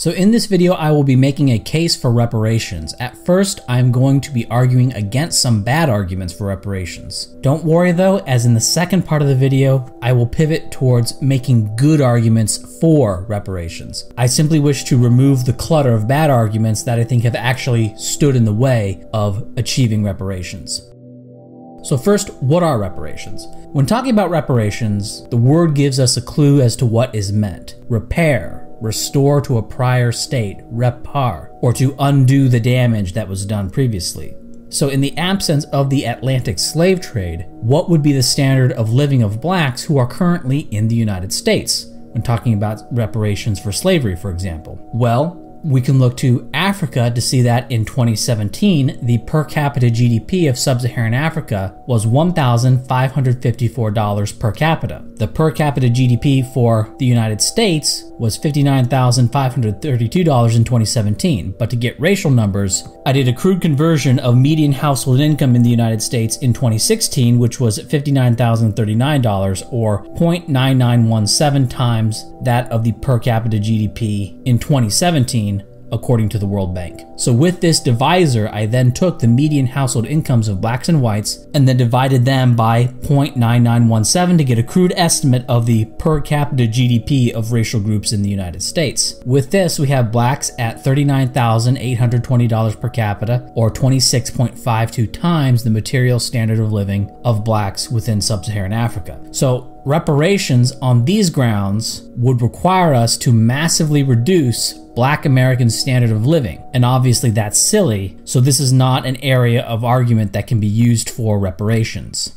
So in this video, I will be making a case for reparations. At first, I'm going to be arguing against some bad arguments for reparations. Don't worry though, as in the second part of the video, I will pivot towards making good arguments for reparations. I simply wish to remove the clutter of bad arguments that I think have actually stood in the way of achieving reparations. So first, what are reparations? When talking about reparations, the word gives us a clue as to what is meant. Repair, restore to a prior state, repar, or to undo the damage that was done previously. So in the absence of the Atlantic slave trade, what would be the standard of living of blacks who are currently in the United States when talking about reparations for slavery, for example? Well, we can look to Africa to see that in 2017, the per capita GDP of sub-Saharan Africa was $1,554 per capita. The per capita GDP for the United States was $59,532 in 2017. But to get racial numbers, I did a crude conversion of median household income in the United States in 2016, which was $59,039, or 0.9917 times that of the per capita GDP in 2017, according to the World Bank. So with this divisor, I then took the median household incomes of blacks and whites and then divided them by 0.9917 to get a crude estimate of the per capita GDP of racial groups in the United States. With this, we have blacks at $39,820 per capita, or 26.52 times the material standard of living of blacks within sub-Saharan Africa. So reparations on these grounds would require us to massively reduce Black American standard of living. And obviously that's silly, so this is not an area of argument that can be used for reparations.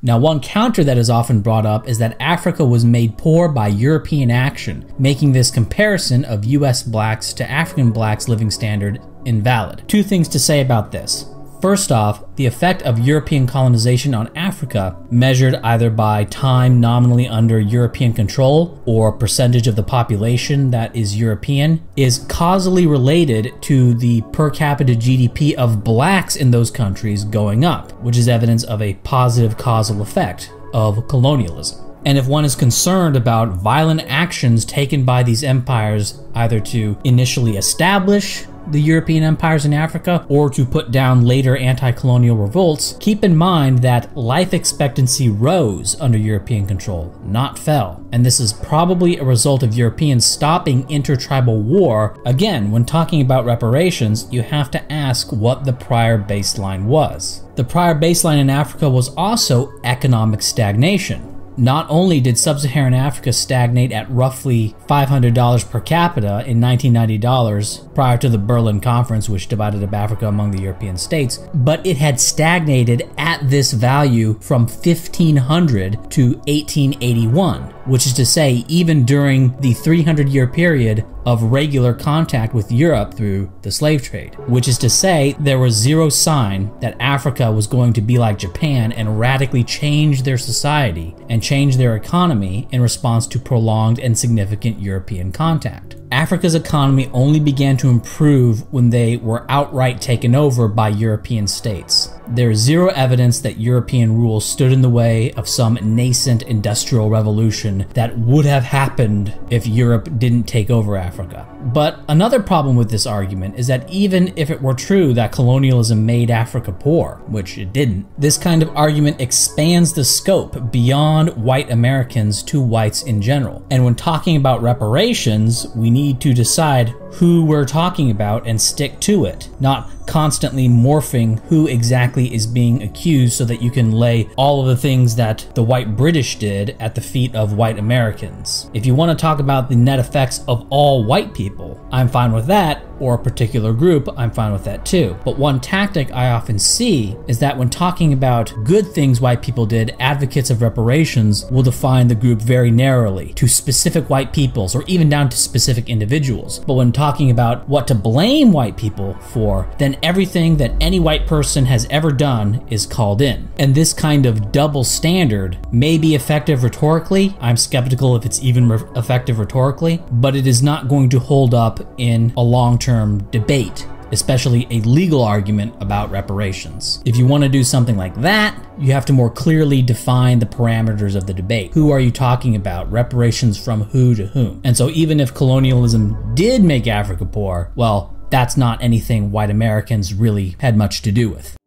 Now, one counter that is often brought up is that Africa was made poor by European action, making this comparison of US blacks to African blacks' living standard invalid. Two things to say about this. First off, the effect of European colonization on Africa, measured either by time nominally under European control or percentage of the population that is European, is causally related to the per capita GDP of blacks in those countries going up, which is evidence of a positive causal effect of colonialism. And if one is concerned about violent actions taken by these empires either to initially establish the European empires in Africa or to put down later anti-colonial revolts, keep in mind that life expectancy rose under European control, not fell. And this is probably a result of Europeans stopping intertribal war. Again, when talking about reparations, you have to ask what the prior baseline was. The prior baseline in Africa was also economic stagnation. Not only did sub-Saharan Africa stagnate at roughly $500 per capita in 1990 dollars prior to the Berlin Conference, which divided up Africa among the European states, but it had stagnated at this value from 1500 to 1881, which is to say, even during the 300-year period of regular contact with Europe through the slave trade, which is to say, there was zero sign that Africa was going to be like Japan and radically change their society and change their economy in response to prolonged and significant European contact. Africa's economy only began to improve when they were outright taken over by European states. There is zero evidence that European rule stood in the way of some nascent industrial revolution that would have happened if Europe didn't take over Africa. But another problem with this argument is that even if it were true that colonialism made Africa poor, which it didn't, this kind of argument expands the scope beyond white Americans to whites in general. And when talking about reparations, we need to decide who we're talking about and stick to it, not constantly morphing who exactly is being accused so that you can lay all of the things that the white British did at the feet of white Americans. If you want to talk about the net effects of all white people, I'm fine with that, or a particular group, I'm fine with that too. But one tactic I often see is that when talking about good things white people did, advocates of reparations will define the group very narrowly to specific white peoples or even down to specific individuals. But when talking about what to blame white people for, then everything that any white person has ever done is called in. And this kind of double standard may be effective rhetorically. I'm skeptical if it's even effective rhetorically, but it is not going to hold up in a long-term debate. especially a legal argument about reparations. If you want to do something like that, you have to more clearly define the parameters of the debate. Who are you talking about? Reparations from who to whom? And so even if colonialism did make Africa poor, well, that's not anything white Americans really had much to do with.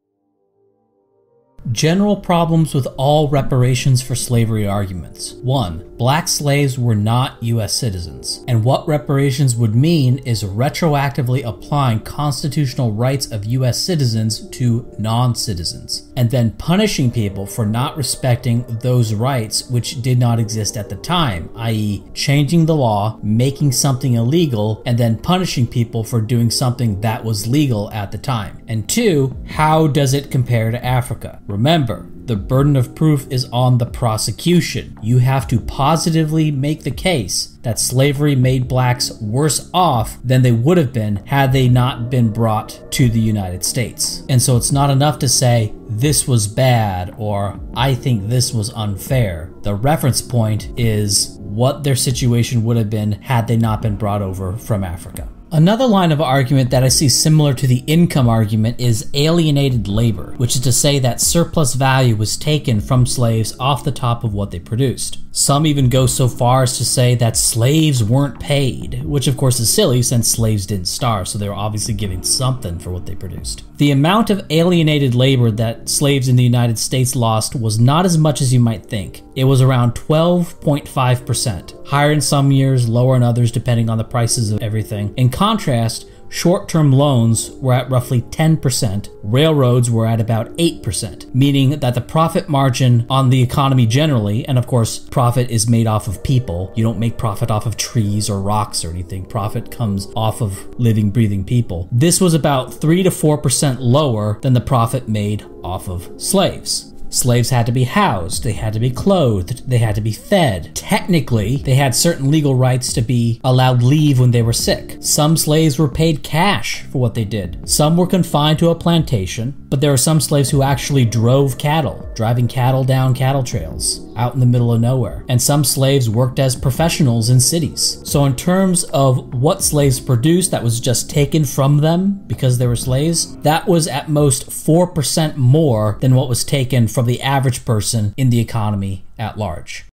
General problems with all reparations for slavery arguments. 1. Black slaves were not U.S. citizens, and what reparations would mean is retroactively applying constitutional rights of U.S. citizens to non-citizens, and then punishing people for not respecting those rights which did not exist at the time, i.e. changing the law, making something illegal, and then punishing people for doing something that was legal at the time. And 2. How does it compare to Africa? Remember, the burden of proof is on the prosecution. You have to positively make the case that slavery made blacks worse off than they would have been had they not been brought to the United States. And so it's not enough to say, this was bad, or I think this was unfair. The reference point is what their situation would have been had they not been brought over from Africa. Another line of argument that I see similar to the income argument is alienated labor, which is to say that surplus value was taken from slaves off the top of what they produced. Some even go so far as to say that slaves weren't paid, which of course is silly since slaves didn't starve, so they were obviously giving something for what they produced. The amount of alienated labor that slaves in the United States lost was not as much as you might think. It was around 12.5%, higher in some years, lower in others depending on the prices of everything. In contrast, short-term loans were at roughly 10%, railroads were at about 8%, meaning that the profit margin on the economy generally, and of course profit is made off of people, you don't make profit off of trees or rocks or anything, profit comes off of living, breathing people. This was about 3 to 4% lower than the profit made off of slaves. Slaves had to be housed, they had to be clothed, they had to be fed. Technically, they had certain legal rights to be allowed leave when they were sick. Some slaves were paid cash for what they did. Some were confined to a plantation, but there were some slaves who actually drove cattle, driving cattle down cattle trails out in the middle of nowhere. And some slaves worked as professionals in cities. So in terms of what slaves produced that was just taken from them because they were slaves, that was at most 4% more than what was taken from the average person in the economy at large.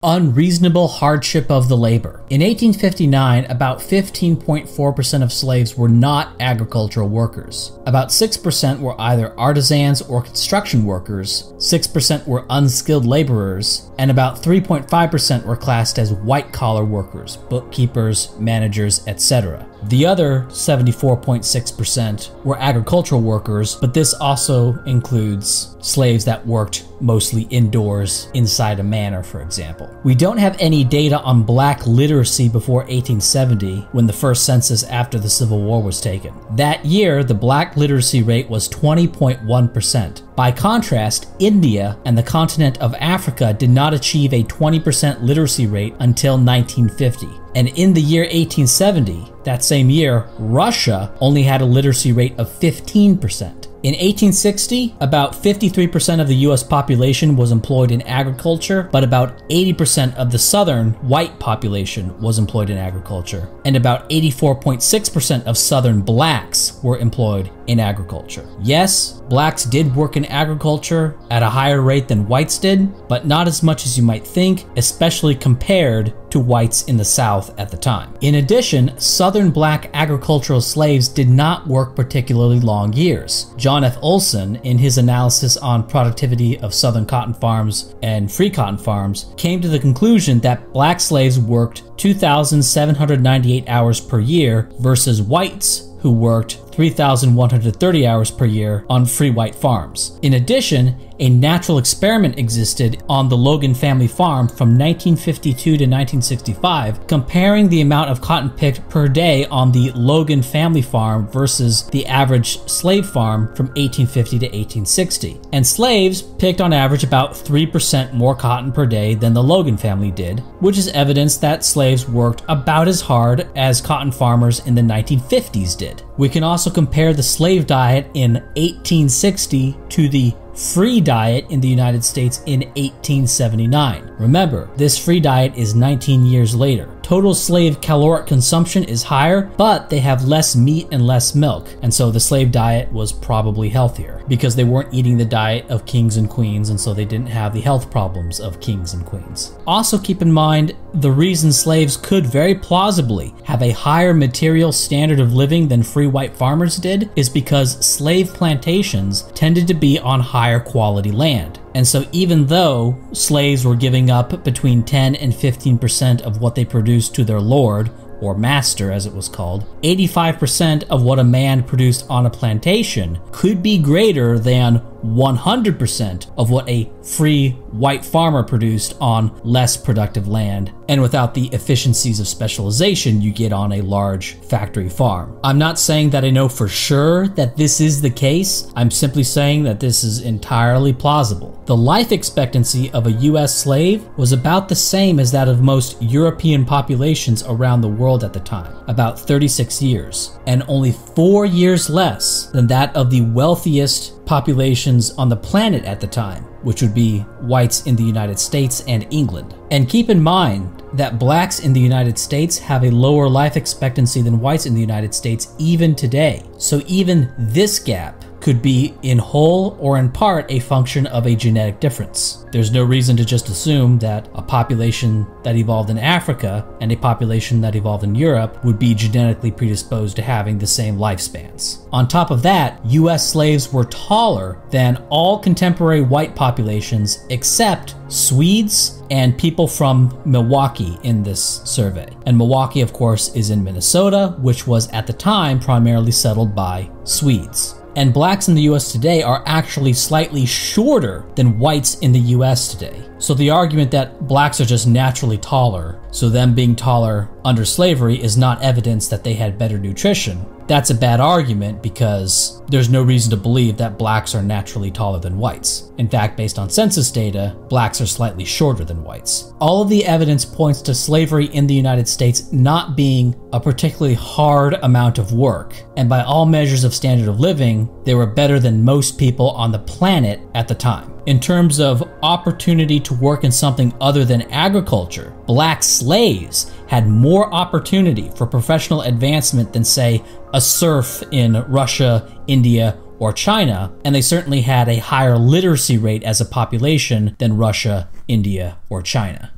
Unreasonable hardship of the labor. In 1859, about 15.4% of slaves were not agricultural workers. About 6% were either artisans or construction workers, 6% were unskilled laborers, and about 3.5% were classed as white-collar workers, bookkeepers, managers, etc. The other 74.6% were agricultural workers, but this also includes slaves that worked mostly indoors inside a manor, for example. We don't have any data on black literacy before 1870, when the first census after the Civil War was taken. That year, the black literacy rate was 20.1%. By contrast, India and the continent of Africa did not achieve a 20% literacy rate until 1950. And in the year 1870, that same year, Russia only had a literacy rate of 15%. In 1860, about 53% of the US population was employed in agriculture, but about 80% of the southern white population was employed in agriculture, and about 84.6% of southern blacks were employed in agriculture. Yes, blacks did work in agriculture at a higher rate than whites did, but not as much as you might think, especially compared to whites in the South at the time. In addition, southern black agricultural slaves did not work particularly long years. John F. Olson, in his analysis on productivity of southern cotton farms and free cotton farms, came to the conclusion that black slaves worked 2,798 hours per year versus whites who worked 3,130 hours per year on free white farms. In addition, a natural experiment existed on the Logan family farm from 1952 to 1965, comparing the amount of cotton picked per day on the Logan family farm versus the average slave farm from 1850 to 1860. And slaves picked on average about 3% more cotton per day than the Logan family did, which is evidence that slaves worked about as hard as cotton farmers in the 1950s did. We can also compare the slave diet in 1860 to the free diet in the United States in 1879. Remember, this free diet is 19 years later. total slave caloric consumption is higher, but they have less meat and less milk, and so the slave diet was probably healthier because they weren't eating the diet of kings and queens, and so they didn't have the health problems of kings and queens. Also keep in mind, the reason slaves could very plausibly have a higher material standard of living than free white farmers did is because slave plantations tended to be on higher quality land. And so even though slaves were giving up between 10 and 15% of what they produced to their lord, or master as it was called, 85% of what a man produced on a plantation could be greater than 100% of what a free white farmer produced on less productive land, and without the efficiencies of specialization you get on a large factory farm. I'm not saying that I know for sure that this is the case, I'm simply saying that this is entirely plausible. The life expectancy of a US slave was about the same as that of most European populations around the world at the time, about 36 years, and only 4 years less than that of the wealthiest populations on the planet at the time, which would be whites in the United States and England. And keep in mind that blacks in the United States have a lower life expectancy than whites in the United States even today. So even this gap could be in whole or in part a function of a genetic difference. There's no reason to just assume that a population that evolved in Africa and a population that evolved in Europe would be genetically predisposed to having the same lifespans. On top of that, US slaves were taller than all contemporary white populations except Swedes and people from Milwaukee in this survey. And Milwaukee, of course, is in Minnesota, which was at the time primarily settled by Swedes. And blacks in the US today are actually slightly shorter than whites in the US today. So the argument that blacks are just naturally taller, so them being taller under slavery is not evidence that they had better nutrition, that's a bad argument because there's no reason to believe that blacks are naturally taller than whites. In fact, based on census data, blacks are slightly shorter than whites. All of the evidence points to slavery in the United States not being a particularly hard amount of work, and by all measures of standard of living, they were better than most people on the planet at the time. In terms of opportunity to work in something other than agriculture, black slaves had more opportunity for professional advancement than, say, a serf in Russia, India, or China, and they certainly had a higher literacy rate as a population than Russia, India, or China.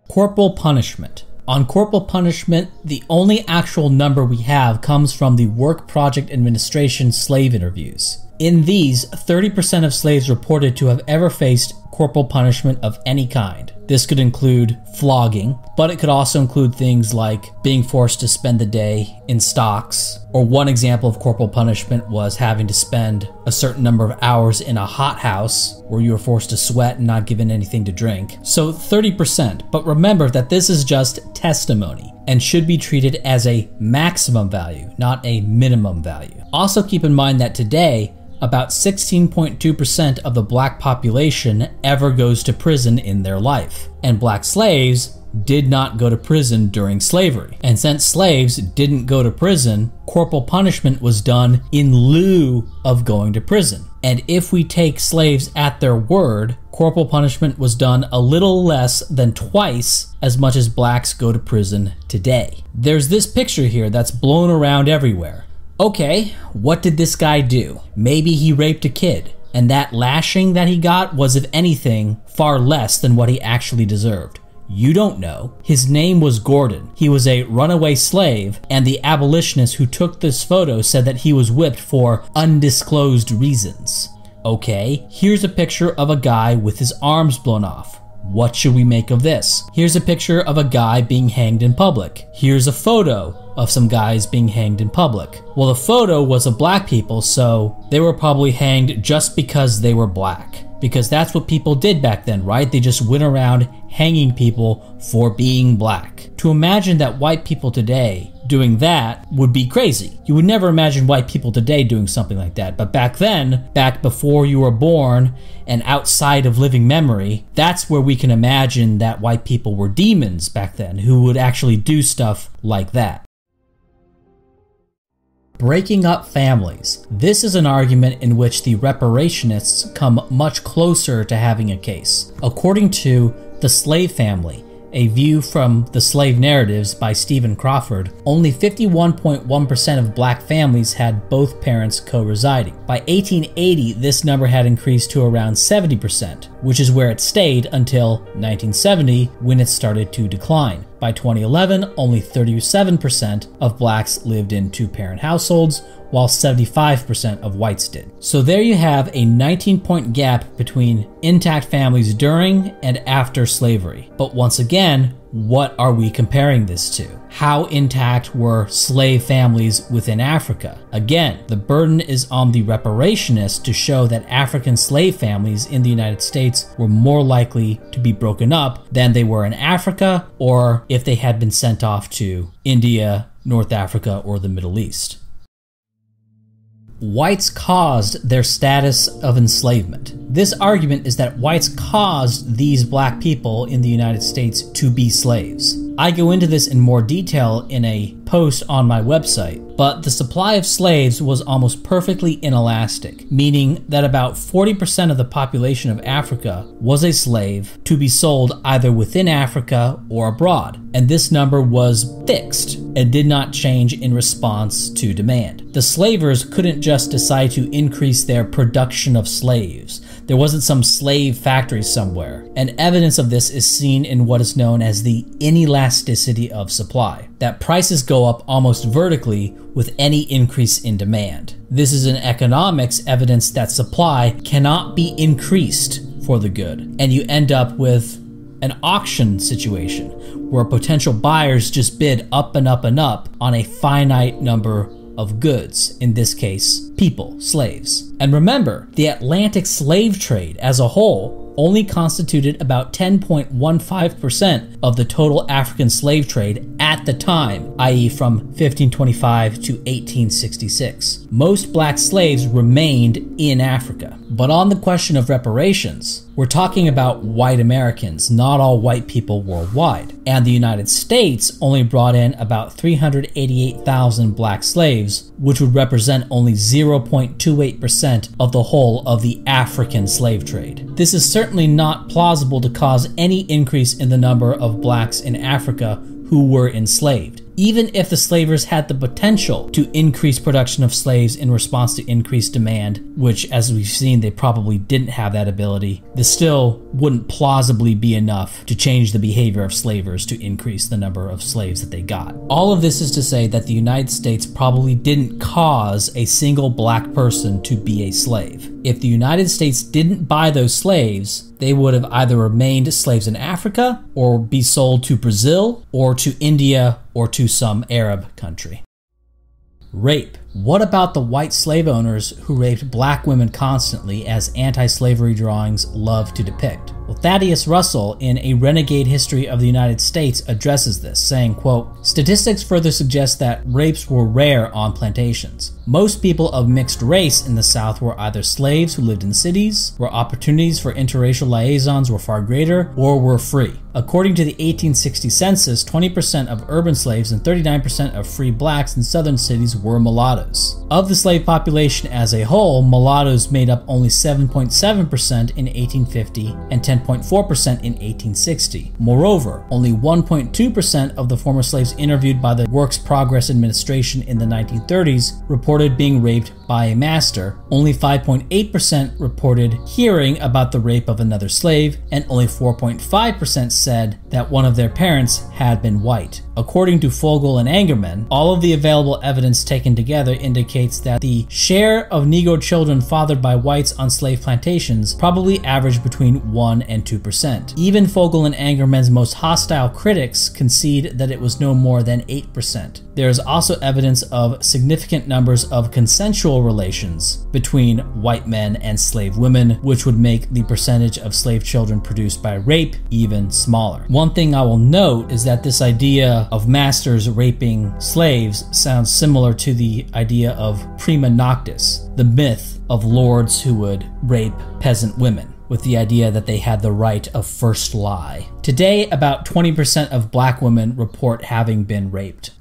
Corporal punishment. On corporal punishment, the only actual number we have comes from the Work Project Administration slave interviews. In these, 30% of slaves reported to have ever faced corporal punishment of any kind. This could include flogging, but it could also include things like being forced to spend the day in stocks, or one example of corporal punishment was having to spend a certain number of hours in a hothouse where you were forced to sweat and not given anything to drink. So 30%, but remember that this is just testimony and should be treated as a maximum value, not a minimum value. Also keep in mind that today, about 16.2% of the black population ever goes to prison in their life, and black slaves did not go to prison during slavery. And since slaves didn't go to prison, corporal punishment was done in lieu of going to prison. And if we take slaves at their word, corporal punishment was done a little less than twice as much as blacks go to prison today. There's this picture here that's blown around everywhere. Okay, what did this guy do? Maybe he raped a kid, and that lashing that he got was, if anything, far less than what he actually deserved. You don't know. His name was Gordon. He was a runaway slave, and the abolitionist who took this photo said that he was whipped for undisclosed reasons. Okay, here's a picture of a guy with his arms blown off. What should we make of this? Here's a picture of a guy being hanged in public. Here's a photo of some guys being hanged in public. Well, the photo was of black people, so they were probably hanged just because they were black. Because that's what people did back then, right? They just went around hanging people for being black. To imagine that white people today doing that would be crazy. You would never imagine white people today doing something like that. But back then, back before you were born and outside of living memory, that's where we can imagine that white people were demons back then who would actually do stuff like that. Breaking up families. This is an argument in which the reparationists come much closer to having a case. According to The Slave Family, A View from the Slave Narratives by Stephen Crawford, only 51.1% of black families had both parents co-residing. By 1880, this number had increased to around 70%, which is where it stayed until 1970, when it started to decline. By 2011, only 37% of blacks lived in two-parent households, while 75% of whites did. So there you have a 19-point gap between intact families during and after slavery. But once again, what are we comparing this to? How intact were slave families within Africa? Again, the burden is on the reparationists to show that African slave families in the United States were more likely to be broken up than they were in Africa, or if they had been sent off to India, North Africa, or the Middle East. Whites caused their status of enslavement. This argument is that whites caused these black people in the United States to be slaves. I go into this in more detail in a post on my website, but the supply of slaves was almost perfectly inelastic, meaning that about 40% of the population of Africa was a slave to be sold either within Africa or abroad, and this number was fixed and did not change in response to demand. The slavers couldn't just decide to increase their production of slaves. There wasn't some slave factory somewhere, and evidence of this is seen in what is known as the inelasticity of supply, that prices go up almost vertically with any increase in demand. This is in economics evidence that supply cannot be increased for the good, and you end up with an auction situation where potential buyers just bid up and up and up on a finite number of goods, in this case, people, slaves. And remember, the Atlantic slave trade as a whole only constituted about 10.15% of the total African slave trade at the time, i.e. from 1525 to 1866. Most black slaves remained in Africa. But on the question of reparations, we're talking about white Americans, not all white people worldwide. And the United States only brought in about 388,000 black slaves, which would represent only 0.28% of the whole of the African slave trade. This is certainly not plausible to cause any increase in the number of blacks in Africa who were enslaved. Even if the slavers had the potential to increase production of slaves in response to increased demand, which as we've seen they probably didn't have that ability, this still wouldn't plausibly be enough to change the behavior of slavers to increase the number of slaves that they got. All of this is to say that the United States probably didn't cause a single black person to be a slave. If the United States didn't buy those slaves, they would have either remained slaves in Africa or be sold to Brazil or to India or to some Arab country. Rape. What about the white slave owners who raped black women constantly, as anti-slavery drawings love to depict? Well, Thaddeus Russell, in A Renegade History of the United States, addresses this, saying, quote, "Statistics further suggest that rapes were rare on plantations. Most people of mixed race in the South were either slaves who lived in cities, where opportunities for interracial liaisons were far greater, or were free. According to the 1860 census, 20% of urban slaves and 39% of free blacks in southern cities were mulattoes. Of the slave population as a whole, mulattoes made up only 7.7% in 1850 and 10.4% in 1860. Moreover, only 1.2% of the former slaves interviewed by the Works Progress Administration in the 1930s reported being raped by a master, only 5.8% reported hearing about the rape of another slave, and only 4.5% said that one of their parents had been white. According to Fogel and Angerman, all of the available evidence taken together indicates that the share of Negro children fathered by whites on slave plantations probably averaged between 1 and 2%. Even Fogel and Angerman's most hostile critics concede that it was no more than 8%. There is also evidence of significant numbers of consensual relations between white men and slave women, which would make the percentage of slave children produced by rape even smaller. One thing I will note is that this idea of masters raping slaves sounds similar to the idea of prima noctis, the myth of lords who would rape peasant women, with the idea that they had the right of first lie. Today, about 20% of black women report having been raped.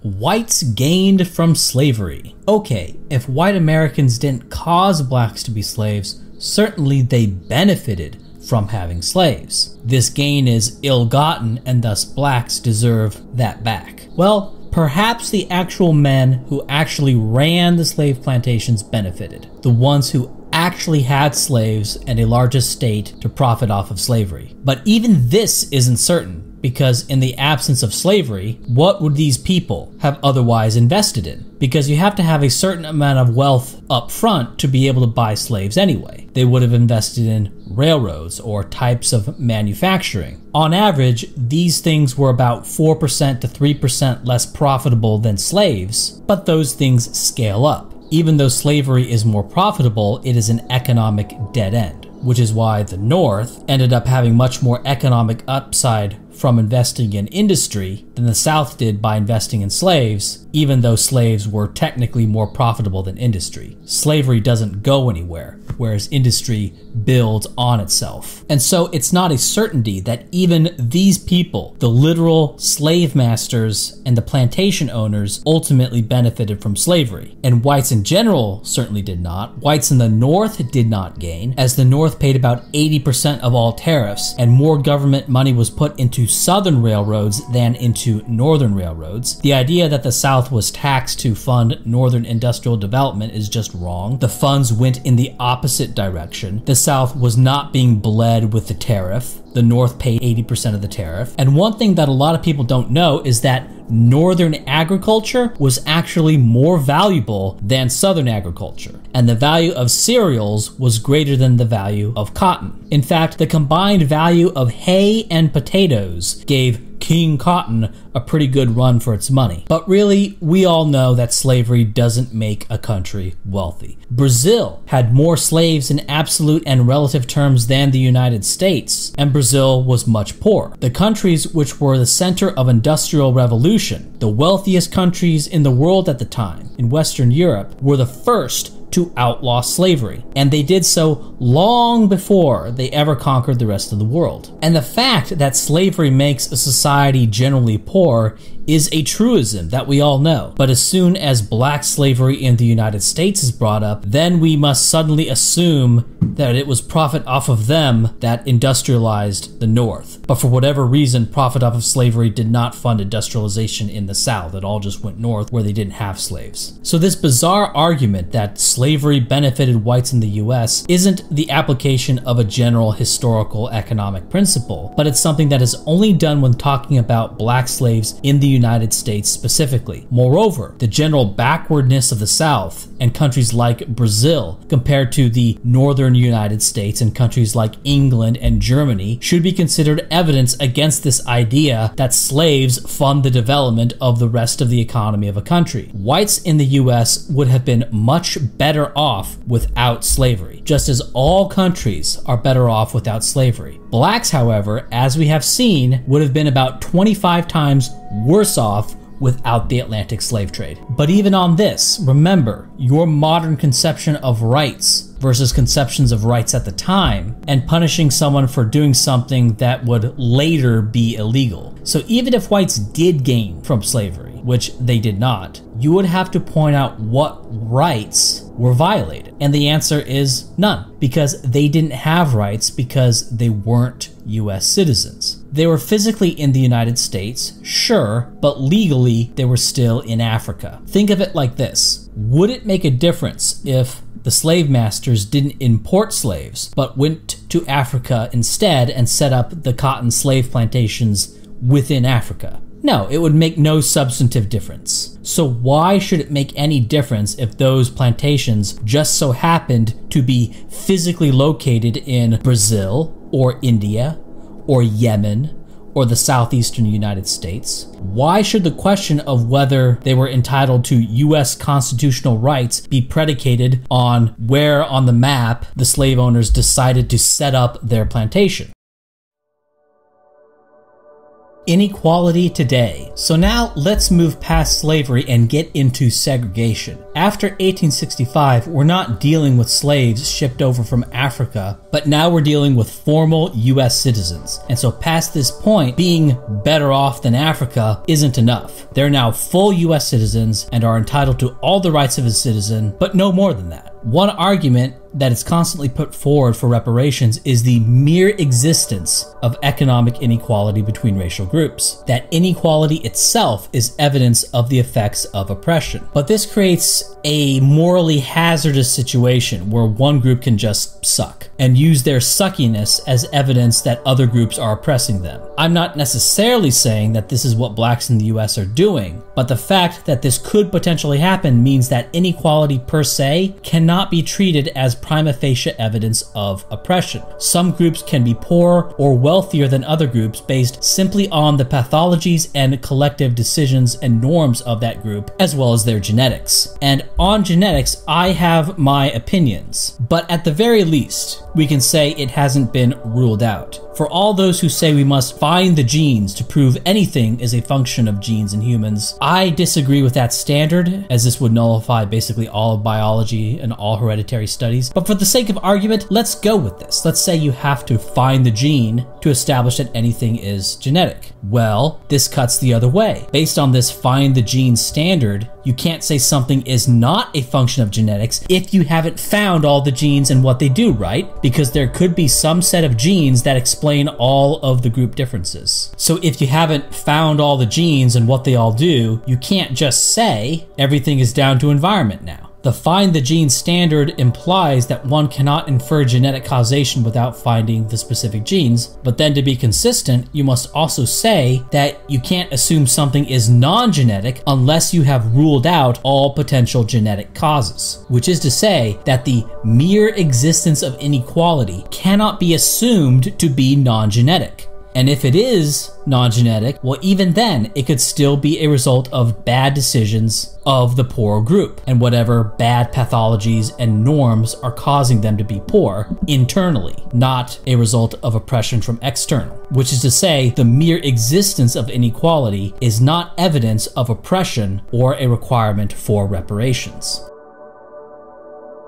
Whites gained from slavery. Okay, if white Americans didn't cause blacks to be slaves, certainly they benefited from having slaves. This gain is ill-gotten and thus blacks deserve that back. Well, perhaps the actual men who actually ran the slave plantations benefited. The ones who actually had slaves and a large estate to profit off of slavery. But even this isn't certain, because in the absence of slavery, what would these people have otherwise invested in? Because you have to have a certain amount of wealth up front to be able to buy slaves anyway. They would have invested in railroads or types of manufacturing. On average, these things were about 4% to 3% less profitable than slaves, but those things scale up. Even though slavery is more profitable, it is an economic dead end, which is why the North ended up having much more economic upside from investing in industry than the South did by investing in slaves, even though slaves were technically more profitable than industry. Slavery doesn't go anywhere, whereas industry builds on itself. And so it's not a certainty that even these people, the literal slave masters and the plantation owners, ultimately benefited from slavery. And whites in general certainly did not. Whites in the North did not gain, as the North paid about 80% of all tariffs, and more government money was put into southern railroads than into northern railroads. The idea that the South was taxed to fund northern industrial development is just wrong. The funds went in the opposite direction. The South was not being bled with the tariff. The North paid 80% of the tariff. And one thing that a lot of people don't know is that northern agriculture was actually more valuable than southern agriculture, and the value of cereals was greater than the value of cotton. In fact, the combined value of hay and potatoes gave King Cotton a pretty good run for its money. But really, we all know that slavery doesn't make a country wealthy. Brazil had more slaves in absolute and relative terms than the United States, and Brazil was much poorer. The countries which were the center of industrial revolution, the wealthiest countries in the world at the time, in Western Europe, were the first to outlaw slavery, and they did so long before they ever conquered the rest of the world. And the fact that slavery makes a society generally poor is a truism that we all know. But as soon as black slavery in the United States is brought up, then we must suddenly assume that it was profit off of them that industrialized the North. But for whatever reason, profit off of slavery did not fund industrialization in the South. It all just went north where they didn't have slaves. So this bizarre argument that slavery benefited whites in the US isn't the application of a general historical economic principle, but it's something that is only done when talking about black slaves in the United States specifically. Moreover, the general backwardness of the South and countries like Brazil compared to the northern United States and countries like England and Germany should be considered evidence against this idea that slaves fund the development of the rest of the economy of a country. Whites in the US would have been much better off without slavery, just as all countries are better off without slavery. Blacks, however, as we have seen, would have been about 25 times worse off without the Atlantic slave trade. But even on this, remember, your modern conception of rights versus conceptions of rights at the time, and punishing someone for doing something that would later be illegal. So even if whites did gain from slavery, which they did not, you would have to point out what rights were violated. And the answer is none, because they didn't have rights because they weren't US citizens. They were physically in the United States, sure, but legally they were still in Africa. Think of it like this. Would it make a difference if the slave masters didn't import slaves, but went to Africa instead and set up the cotton slave plantations within Africa? No, it would make no substantive difference. So why should it make any difference if those plantations just so happened to be physically located in Brazil or India or Yemen or the southeastern United States? Why should the question of whether they were entitled to US constitutional rights be predicated on where on the map the slave owners decided to set up their plantation? Inequality today. So now let's move past slavery and get into segregation. After 1865, we're not dealing with slaves shipped over from Africa, but now we're dealing with formal US citizens. And so past this point, being better off than Africa isn't enough. They're now full US citizens and are entitled to all the rights of a citizen, but no more than that. One argument that is constantly put forward for reparations is the mere existence of economic inequality between racial groups. That inequality itself is evidence of the effects of oppression. But this creates a morally hazardous situation where one group can just suck and use their suckiness as evidence that other groups are oppressing them. I'm not necessarily saying that this is what blacks in the US are doing, but the fact that this could potentially happen means that inequality per se cannot be treated as prima facie evidence of oppression. Some groups can be poorer or wealthier than other groups based simply on the pathologies and collective decisions and norms of that group, as well as their genetics. And on genetics, I have my opinions, but at the very least, we can say it hasn't been ruled out. For all those who say we must find the genes to prove anything is a function of genes in humans, I disagree with that standard, as this would nullify basically all of biology and all hereditary studies. But for the sake of argument, let's go with this. Let's say you have to find the gene to establish that anything is genetic. Well, this cuts the other way. Based on this find the gene standard, you can't say something is not a function of genetics if you haven't found all the genes and what they do, right? Because there could be some set of genes that explain all of the group differences. So if you haven't found all the genes and what they all do, you can't just say everything is down to environment now. The find the gene standard implies that one cannot infer genetic causation without finding the specific genes, but then to be consistent, you must also say that you can't assume something is non-genetic unless you have ruled out all potential genetic causes, which is to say that the mere existence of inequality cannot be assumed to be non-genetic. And if it is non-genetic, well, even then, it could still be a result of bad decisions of the poor group and whatever bad pathologies and norms are causing them to be poor internally, not a result of oppression from external. Which is to say, the mere existence of inequality is not evidence of oppression or a requirement for reparations.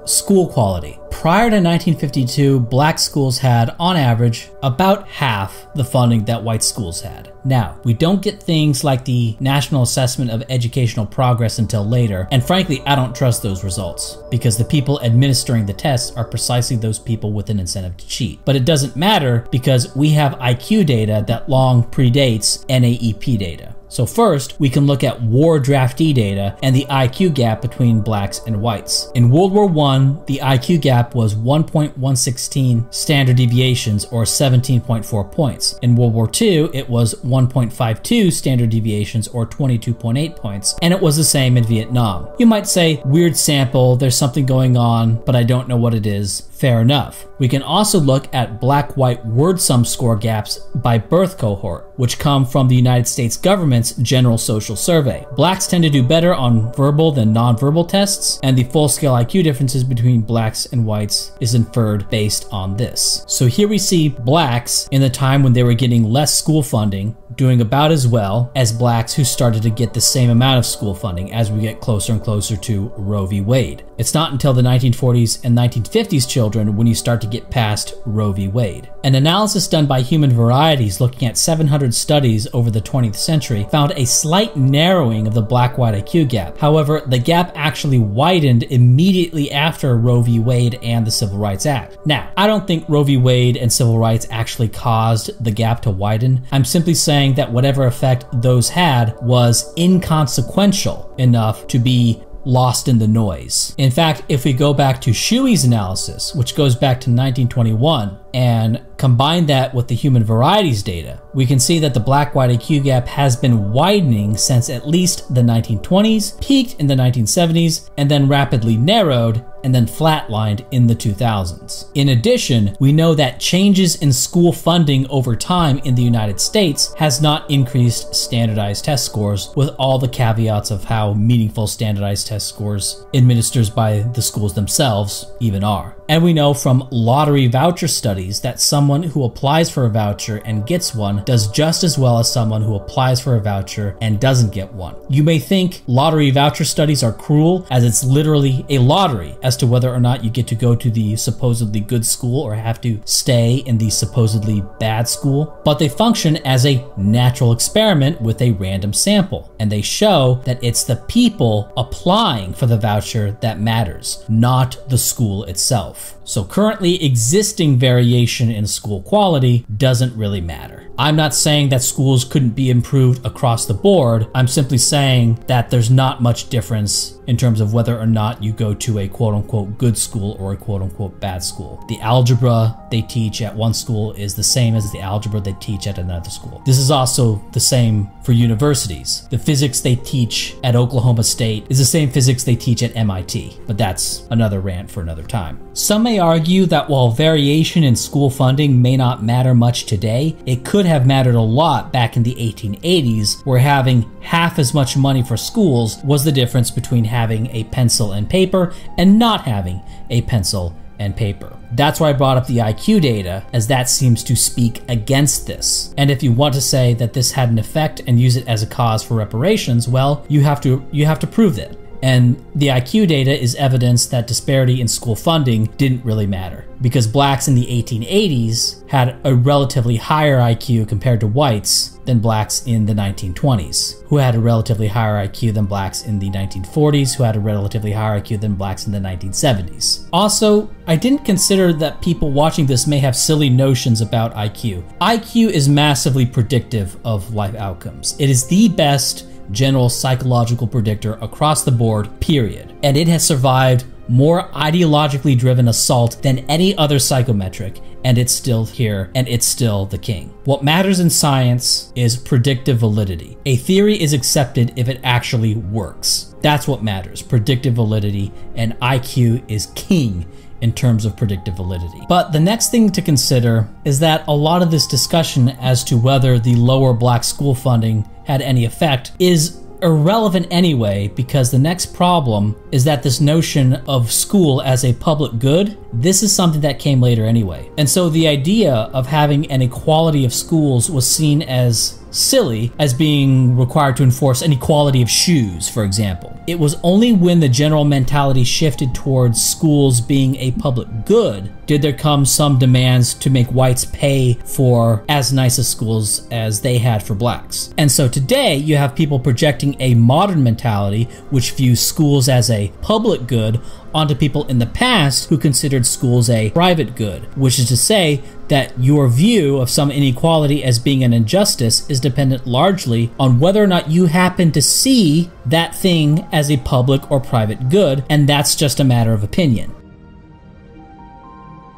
School quality. Prior to 1952, black schools had, on average, about half the funding that white schools had. Now, we don't get things like the National Assessment of Educational Progress until later, and frankly, I don't trust those results, because the people administering the tests are precisely those people with an incentive to cheat. But it doesn't matter because we have IQ data that long predates NAEP data. So first, we can look at war draftee data and the IQ gap between blacks and whites. In World War I, the IQ gap was 1.116 standard deviations, or 17.4 points. In World War II, it was 1.52 standard deviations, or 22.8 points, and it was the same in Vietnam. You might say, weird sample, there's something going on, but I don't know what it is. Fair enough. We can also look at black-white word sum score gaps by birth cohort, which come from the United States government's General Social Survey. Blacks tend to do better on verbal than nonverbal tests, and the full-scale IQ differences between blacks and whites is inferred based on this. So here we see blacks in the time when they were getting less school funding doing about as well as blacks who started to get the same amount of school funding as we get closer and closer to Roe v. Wade. It's not until the 1940s and 1950s children when you start to get past Roe v. Wade. An analysis done by Human Varieties looking at 700 studies over the 20th century found a slight narrowing of the black-white IQ gap. However, the gap actually widened immediately after Roe v. Wade and the Civil Rights Act. Now, I don't think Roe v. Wade and civil rights actually caused the gap to widen. I'm simply saying that whatever effect those had was inconsequential enough to be lost in the noise. In fact, if we go back to Shuey's analysis, which goes back to 1921, and combine that with the Human Varieties data, we can see that the black-white IQ gap has been widening since at least the 1920s, peaked in the 1970s, and then rapidly narrowed, and then flatlined in the 2000s. In addition, we know that changes in school funding over time in the United States has not increased standardized test scores, with all the caveats of how meaningful standardized test scores administered by the schools themselves even are. And we know from lottery voucher studies that someone who applies for a voucher and gets one does just as well as someone who applies for a voucher and doesn't get one. You may think lottery voucher studies are cruel, as it's literally a lottery as to whether or not you get to go to the supposedly good school or have to stay in the supposedly bad school, but they function as a natural experiment with a random sample, and they show that it's the people applying for the voucher that matters, not the school itself. South. So currently existing variation in school quality doesn't really matter. I'm not saying that schools couldn't be improved across the board. I'm simply saying that there's not much difference in terms of whether or not you go to a quote-unquote good school or a quote-unquote bad school. The algebra they teach at one school is the same as the algebra they teach at another school. This is also the same for universities. The physics they teach at Oklahoma State is the same physics they teach at MIT, but that's another rant for another time. Some may argue that while variation in school funding may not matter much today, it could have mattered a lot back in the 1880s, where having half as much money for schools was the difference between having a pencil and paper and not having a pencil and paper. That's why I brought up the IQ data, as that seems to speak against this. And if you want to say that this had an effect and use it as a cause for reparations, well, you have to prove that. And the IQ data is evidence that disparity in school funding didn't really matter, because blacks in the 1880s had a relatively higher IQ compared to whites than blacks in the 1920s, who had a relatively higher IQ than blacks in the 1940s, who had a relatively higher IQ than blacks in the 1970s. Also, I didn't consider that people watching this may have silly notions about IQ. IQ is massively predictive of life outcomes. It is the best general psychological predictor across the board, period. And it has survived more ideologically driven assault than any other psychometric, and it's still here, and it's still the king. What matters in science is predictive validity. A theory is accepted if it actually works. That's what matters, predictive validity, and IQ is king in terms of predictive validity. But the next thing to consider is that a lot of this discussion as to whether the lower black school funding had any effect is irrelevant anyway, because the next problem is that this notion of school as a public good, this is something that came later anyway. And so the idea of having an equality of schools was seen as silly, as being required to enforce an equality of shoes, for example. It was only when the general mentality shifted towards schools being a public good did there come some demands to make whites pay for as nice a schools as they had for blacks. And so today you have people projecting a modern mentality which views schools as a public good onto people in the past who considered schools a private good, which is to say that your view of some inequality as being an injustice is dependent largely on whether or not you happen to see that thing as a public or private good, and that's just a matter of opinion.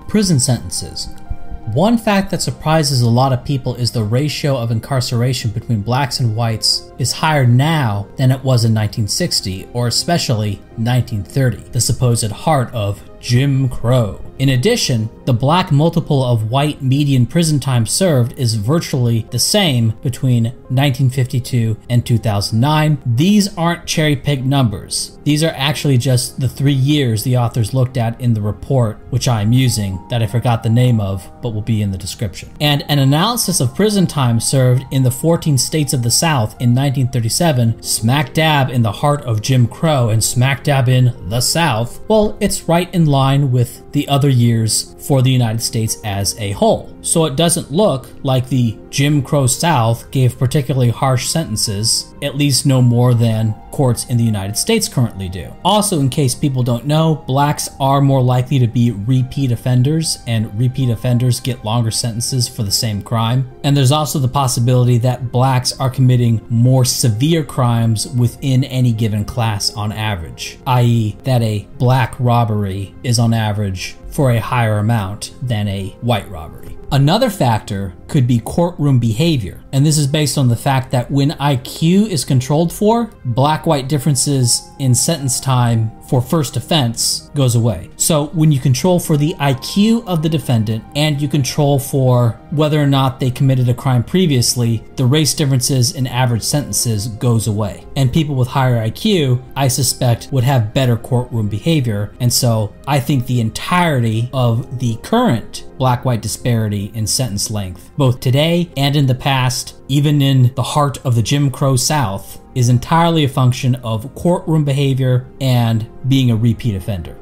Prison sentences. One fact that surprises a lot of people is the ratio of incarceration between blacks and whites is higher now than it was in 1960, or especially 1930, the supposed heart of Jim Crow. In addition, the black multiple of white median prison time served is virtually the same between 1952 and 2009. These aren't cherry-picked numbers. These are actually just the 3 years the authors looked at in the report, which I am using, that I forgot the name of, but will be in the description. And an analysis of prison time served in the 14 states of the South in 1937, smack dab in the heart of Jim Crow and smack dab in the South, well, it's right in line with the other years for the United States as a whole. So it doesn't look like the Jim Crow South gave particularly harsh sentences, at least no more than courts in the United States currently do. Also, in case people don't know, blacks are more likely to be repeat offenders, and repeat offenders get longer sentences for the same crime. And there's also the possibility that blacks are committing more severe crimes within any given class on average, i.e. that a black robbery is on average for a higher amount than a white robbery. Another factor could be courtroom behavior, and this is based on the fact that when IQ is controlled for, black-white differences in sentence time for first offense goes away. So when you control for the IQ of the defendant and you control for whether or not they committed a crime previously, the race differences in average sentences goes away. And people with higher IQ, I suspect, would have better courtroom behavior, and so I think the entirety of the current black-white disparity in sentence length, both today and in the past, even in the heart of the Jim Crow South, is entirely a function of courtroom behavior and being a repeat offender.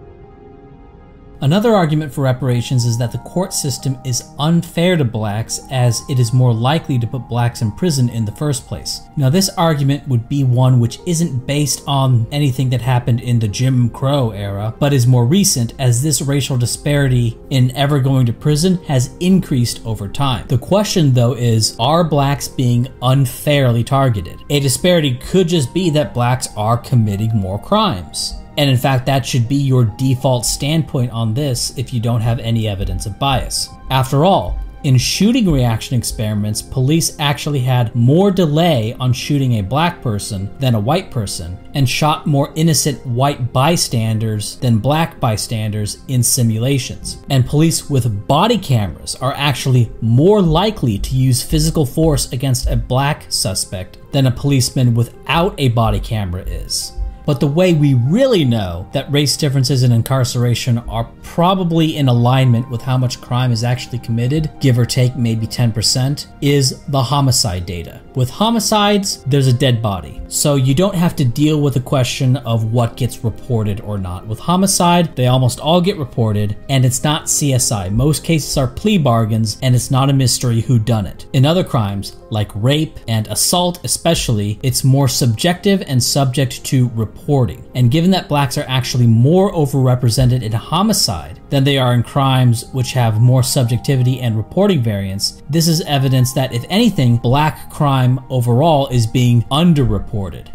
Another argument for reparations is that the court system is unfair to blacks as it is more likely to put blacks in prison in the first place. Now, this argument would be one which isn't based on anything that happened in the Jim Crow era, but is more recent as this racial disparity in ever going to prison has increased over time. The question though is, are blacks being unfairly targeted? A disparity could just be that blacks are committing more crimes. And in fact, that should be your default standpoint on this if you don't have any evidence of bias. After all, in shooting reaction experiments, police actually had more delay on shooting a black person than a white person, and shot more innocent white bystanders than black bystanders in simulations. And police with body cameras are actually more likely to use physical force against a black suspect than a policeman without a body camera is. But the way we really know that race differences in incarceration are probably in alignment with how much crime is actually committed, give or take maybe 10%, is the homicide data. With homicides, there's a dead body, so you don't have to deal with the question of what gets reported or not. With homicide, they almost all get reported, and it's not CSI. Most cases are plea bargains, and it's not a mystery who done it. In other crimes, like rape and assault especially, it's more subjective and subject to reporting. And given that blacks are actually more overrepresented in homicide than they are in crimes which have more subjectivity and reporting variance, this is evidence that, if anything, black crime overall is being underreported,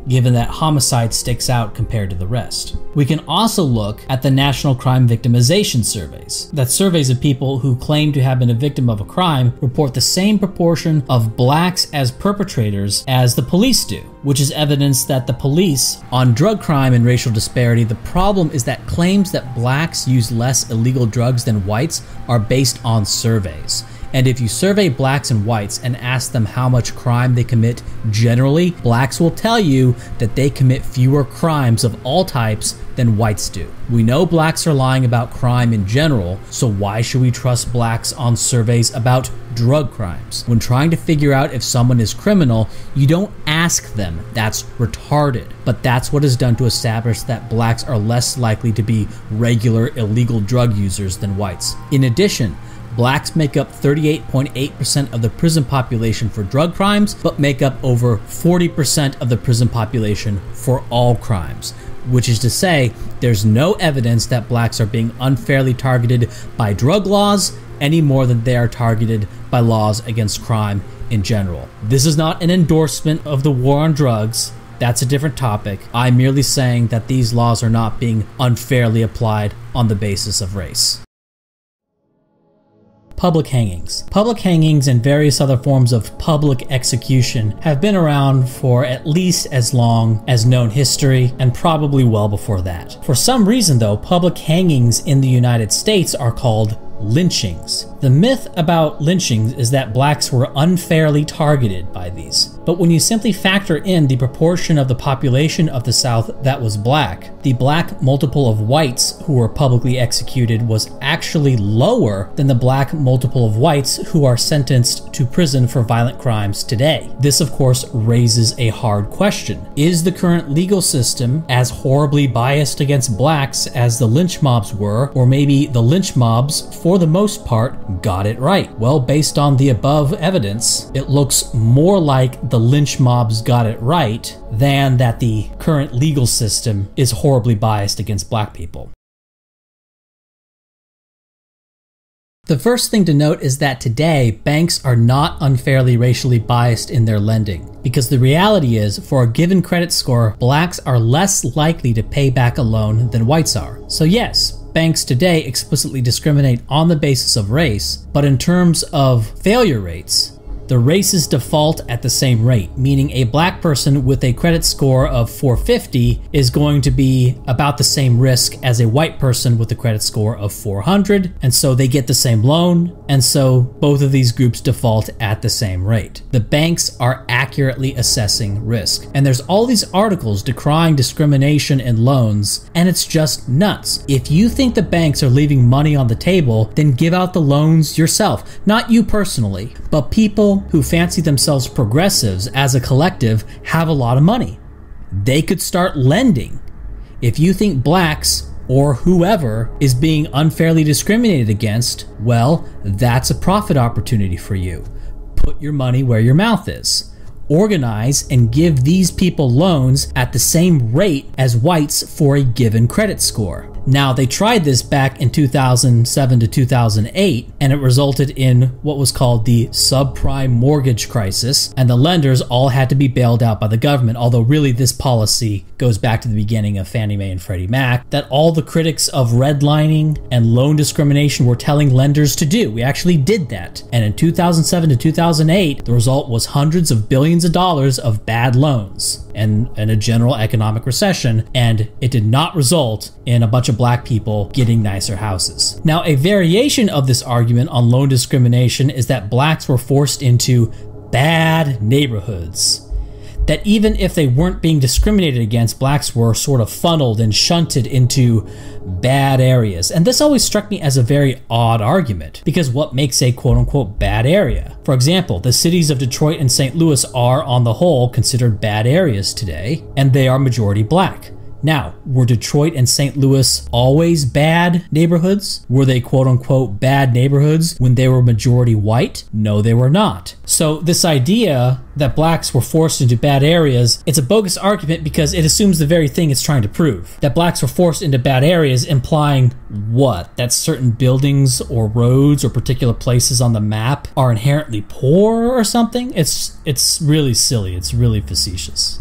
given that homicide sticks out compared to the rest. We can also look at the National Crime Victimization Surveys. That's surveys of people who claim to have been a victim of a crime report the same proportion of blacks as perpetrators as the police do, which is evidence that the police, on drug crime and racial disparity, the problem is that claims that blacks use less illegal drugs than whites are based on surveys. And if you survey blacks and whites and ask them how much crime they commit generally, blacks will tell you that they commit fewer crimes of all types than whites do. We know blacks are lying about crime in general, so why should we trust blacks on surveys about drug crimes? When trying to figure out if someone is criminal, you don't ask them. That's retarded. But that's what is done to establish that blacks are less likely to be regular illegal drug users than whites. In addition, blacks make up 38.8% of the prison population for drug crimes, but make up over 40% of the prison population for all crimes. Which is to say, there's no evidence that blacks are being unfairly targeted by drug laws any more than they are targeted by laws against crime in general. This is not an endorsement of the war on drugs. That's a different topic. I'm merely saying that these laws are not being unfairly applied on the basis of race. Public hangings. Public hangings and various other forms of public execution have been around for at least as long as known history, and probably well before that. For some reason though, public hangings in the United States are called lynchings. The myth about lynchings is that blacks were unfairly targeted by these. But when you simply factor in the proportion of the population of the South that was black, the black multiple of whites who were publicly executed was actually lower than the black multiple of whites who are sentenced to prison for violent crimes today. This, of course, raises a hard question. Is the current legal system as horribly biased against blacks as the lynch mobs were, or maybe the lynch mobs, for the most part, got it right? Well, based on the above evidence, it looks more like the lynch mobs got it right than that the current legal system is horribly biased against black people. The first thing to note is that today, banks are not unfairly racially biased in their lending, because the reality is, for a given credit score, blacks are less likely to pay back a loan than whites are. So yes, banks today explicitly discriminate on the basis of race, but in terms of failure rates, the races default at the same rate, meaning a black person with a credit score of 450 is going to be about the same risk as a white person with a credit score of 400, and so they get the same loan, and so both of these groups default at the same rate. The banks are accurately assessing risk, and there's all these articles decrying discrimination in loans, and it's just nuts. If you think the banks are leaving money on the table, then give out the loans yourself. Not you personally, but people who fancy themselves progressives as a collective have a lot of money. They could start lending. If you think blacks or whoever is being unfairly discriminated against, well, that's a profit opportunity for you. Put your money where your mouth is. Organize and give these people loans at the same rate as whites for a given credit score. Now, they tried this back in 2007 to 2008, and it resulted in what was called the subprime mortgage crisis, and the lenders all had to be bailed out by the government, although really this policy goes back to the beginning of Fannie Mae and Freddie Mac, that all the critics of redlining and loan discrimination were telling lenders to do. We actually did that. And in 2007 to 2008, the result was hundreds of billions of dollars of bad loans and a general economic recession, and it did not result in a bunch of black people getting nicer houses. Now, a variation of this argument on loan discrimination is that blacks were forced into bad neighborhoods. That even if they weren't being discriminated against, blacks were sort of funneled and shunted into bad areas. And this always struck me as a very odd argument, because what makes a quote-unquote bad area? For example, the cities of Detroit and St. Louis are, on the whole, considered bad areas today, and they are majority black. Now, were Detroit and St. Louis always bad neighborhoods? Were they quote-unquote bad neighborhoods when they were majority white? No, they were not. So this idea that blacks were forced into bad areas, it's a bogus argument because it assumes the very thing it's trying to prove. That blacks were forced into bad areas, implying what? That certain buildings or roads or particular places on the map are inherently poor or something? It's really silly. It's really facetious.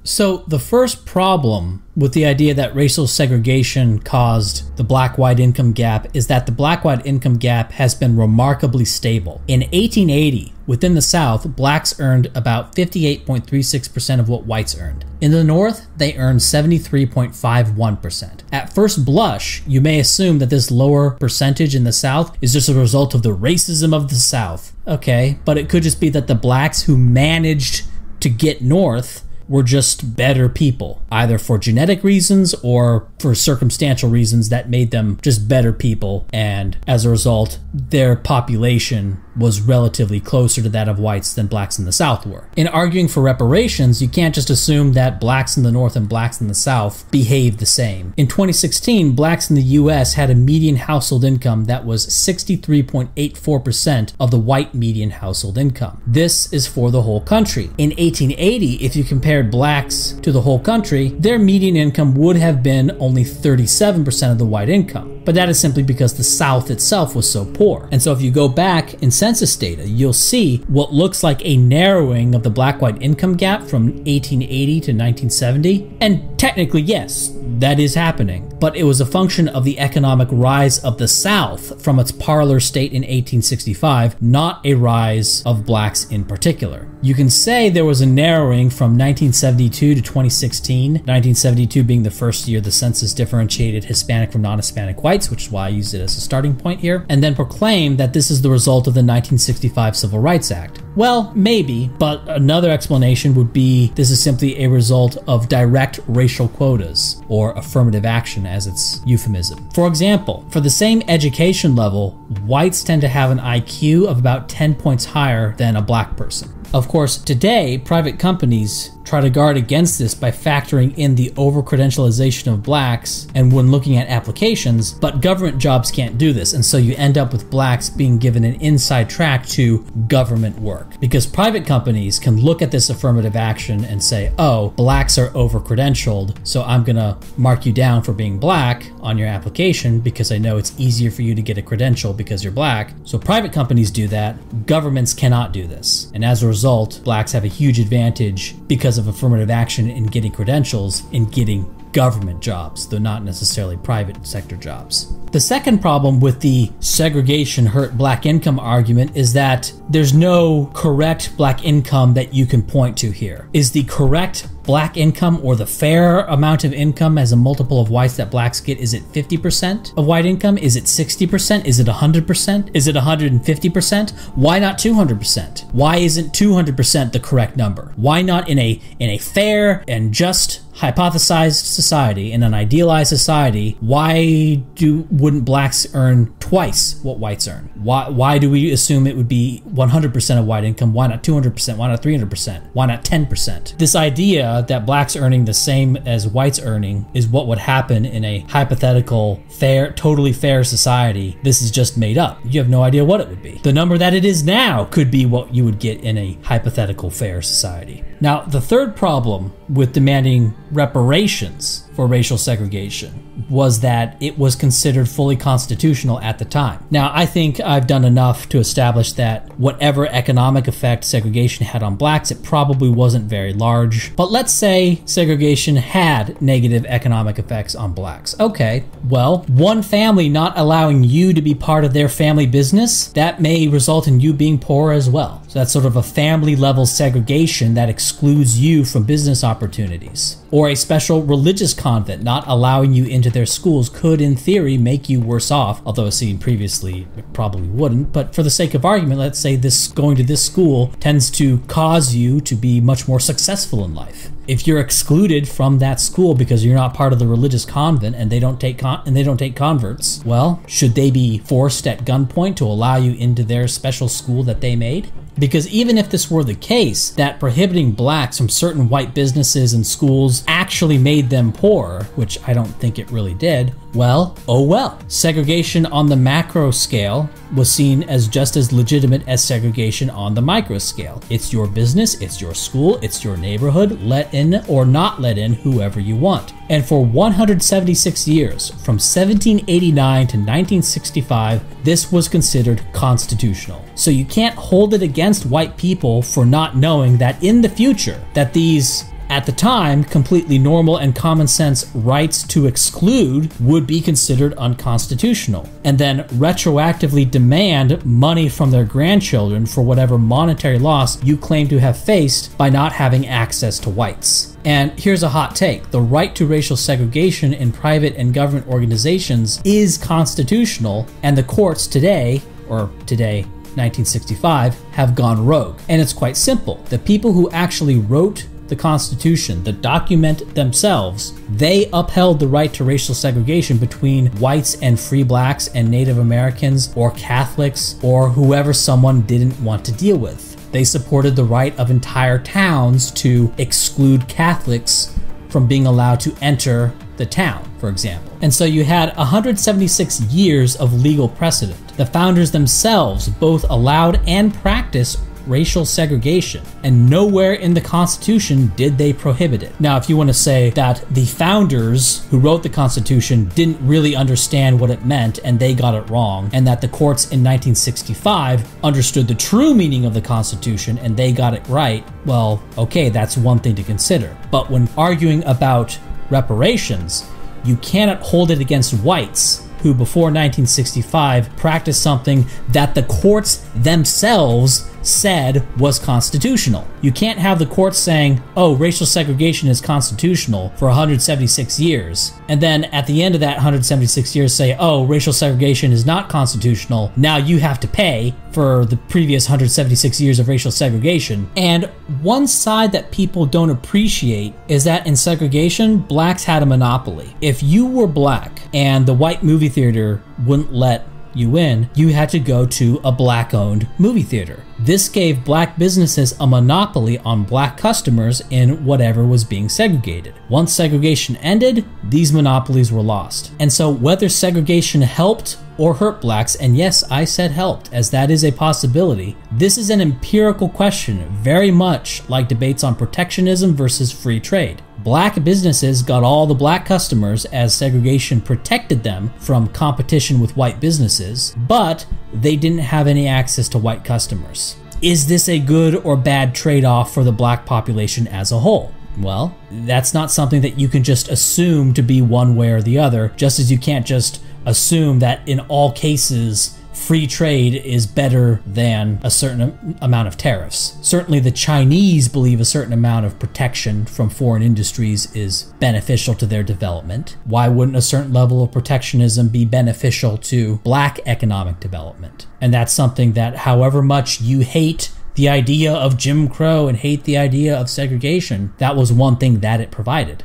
So the first problem with the idea that racial segregation caused the black-white income gap is that the black-white income gap has been remarkably stable. In 1880, within the South, blacks earned about 58.36% of what whites earned. In the North, they earned 73.51%. At first blush, you may assume that this lower percentage in the South is just a result of the racism of the South. Okay, but it could just be that the blacks who managed to get north were just better people, either for genetic reasons or for circumstantial reasons that made them just better people, and as a result, their population was relatively closer to that of whites than blacks in the South were. In arguing for reparations, you can't just assume that blacks in the North and blacks in the South behave the same. In 2016, blacks in the US had a median household income that was 63.84% of the white median household income. This is for the whole country. In 1880, if you compared blacks to the whole country, their median income would have been only 37% of the white income. But that is simply because the South itself was so poor. And so if you go back in census data, you'll see what looks like a narrowing of the black-white income gap from 1880 to 1970. And technically, yes, that is happening. But it was a function of the economic rise of the South from its parlor state in 1865, not a rise of blacks in particular. You can say there was a narrowing from 1972 to 2016, 1972 being the first year the census differentiated Hispanic from non-Hispanic whites, which is why I used it as a starting point here, and then proclaim that this is the result of the 1965 Civil Rights Act. Well, maybe, but another explanation would be this is simply a result of direct racial quotas, or affirmative action as its euphemism. For example, for the same education level, whites tend to have an IQ of about 10 points higher than a black person. Of course, today, private companies try to guard against this by factoring in the over-credentialization of blacks and when looking at applications, but government jobs can't do this, and so you end up with blacks being given an inside track to government work. Because private companies can look at this affirmative action and say, oh, blacks are over-credentialed, so I'm gonna mark you down for being black on your application because I know it's easier for you to get a credential because you're black. So private companies do that, governments cannot do this. And as a result, blacks have a huge advantage because of affirmative action in getting credentials, in getting government jobs, though not necessarily private sector jobs. The second problem with the segregation hurt black income argument is that there's no correct black income that you can point to here. Is the correct black income, or the fair amount of income as a multiple of whites that blacks get, is it 50% of white income? Is it 60%? Is it 100%? Is it 150%? Why not 200%? Why isn't 200% the correct number? Why not in a fair and just hypothesized society, in an idealized society, why wouldn't blacks earn twice what whites earn? Why do we assume it would be 100% of white income? Why not 200%? Why not 300%? Why not 10%? This idea that blacks earning the same as whites earning is what would happen in a hypothetical, fair, totally fair society. This is just made up. You have no idea what it would be. The number that it is now could be what you would get in a hypothetical fair society. Now, the third problem with demanding reparations for racial segregation was that it was considered fully constitutional at the time. Now, I think I've done enough to establish that whatever economic effect segregation had on blacks, it probably wasn't very large. But let's say segregation had negative economic effects on blacks. Okay, well, one family not allowing you to be part of their family business, that may result in you being poor as well. So that's sort of a family level segregation that excludes you from business opportunities. Or a special religious convent not allowing you into their schools could, in theory, make you worse off, although as seen previously, it probably wouldn't. But for the sake of argument, let's say going to this school tends to cause you to be much more successful in life. If you're excluded from that school because you're not part of the religious convent and they don't take converts, well, should they be forced at gunpoint to allow you into their special school that they made? Because even if this were the case, that prohibiting blacks from certain white businesses and schools actually made them poor, which I don't think it really did, well, oh well. Segregation on the macro scale was seen as just as legitimate as segregation on the micro scale. It's your business, it's your school, it's your neighborhood, let in or not let in whoever you want. And for 176 years, from 1789 to 1965, this was considered constitutional. So you can't hold it against white people for not knowing that in the future, that these, at the time, completely normal and common sense rights to exclude would be considered unconstitutional, and then retroactively demand money from their grandchildren for whatever monetary loss you claim to have faced by not having access to whites. And here's a hot take. The right to racial segregation in private and government organizations is constitutional, and the courts today, 1965, have gone rogue. And it's quite simple. The people who actually wrote the Constitution, the document themselves, they upheld the right to racial segregation between whites and free blacks and Native Americans or Catholics or whoever someone didn't want to deal with. They supported the right of entire towns to exclude Catholics from being allowed to enter the town, for example. And so you had 176 years of legal precedent. The founders themselves both allowed and practiced racial segregation, and nowhere in the Constitution did they prohibit it. Now, if you want to say that the founders who wrote the Constitution didn't really understand what it meant and they got it wrong, and that the courts in 1965 understood the true meaning of the Constitution and they got it right, well, okay, that's one thing to consider. But when arguing about reparations, you cannot hold it against whites who before 1965 practiced something that the courts themselves said was constitutional. You can't have the courts saying, oh, racial segregation is constitutional for 176 years, and then at the end of that 176 years say, oh, racial segregation is not constitutional, now you have to pay for the previous 176 years of racial segregation. And one side that people don't appreciate is that in segregation, blacks had a monopoly. If you were black and the white movie theater wouldn't let you in, you had to go to a black-owned movie theater. This gave black businesses a monopoly on black customers in whatever was being segregated. Once segregation ended, these monopolies were lost. And so whether segregation helped or hurt blacks, and yes, I said helped, as that is a possibility, this is an empirical question, very much like debates on protectionism versus free trade. Black businesses got all the black customers as segregation protected them from competition with white businesses, but they didn't have any access to white customers. Is this a good or bad trade-off for the black population as a whole? Well, that's not something that you can just assume to be one way or the other, just as you can't just assume that in all cases free trade is better than a certain amount of tariffs. Certainly the Chinese believe a certain amount of protection from foreign industries is beneficial to their development. Why wouldn't a certain level of protectionism be beneficial to black economic development? And that's something that, however much you hate the idea of Jim Crow and hate the idea of segregation, that was one thing that it provided.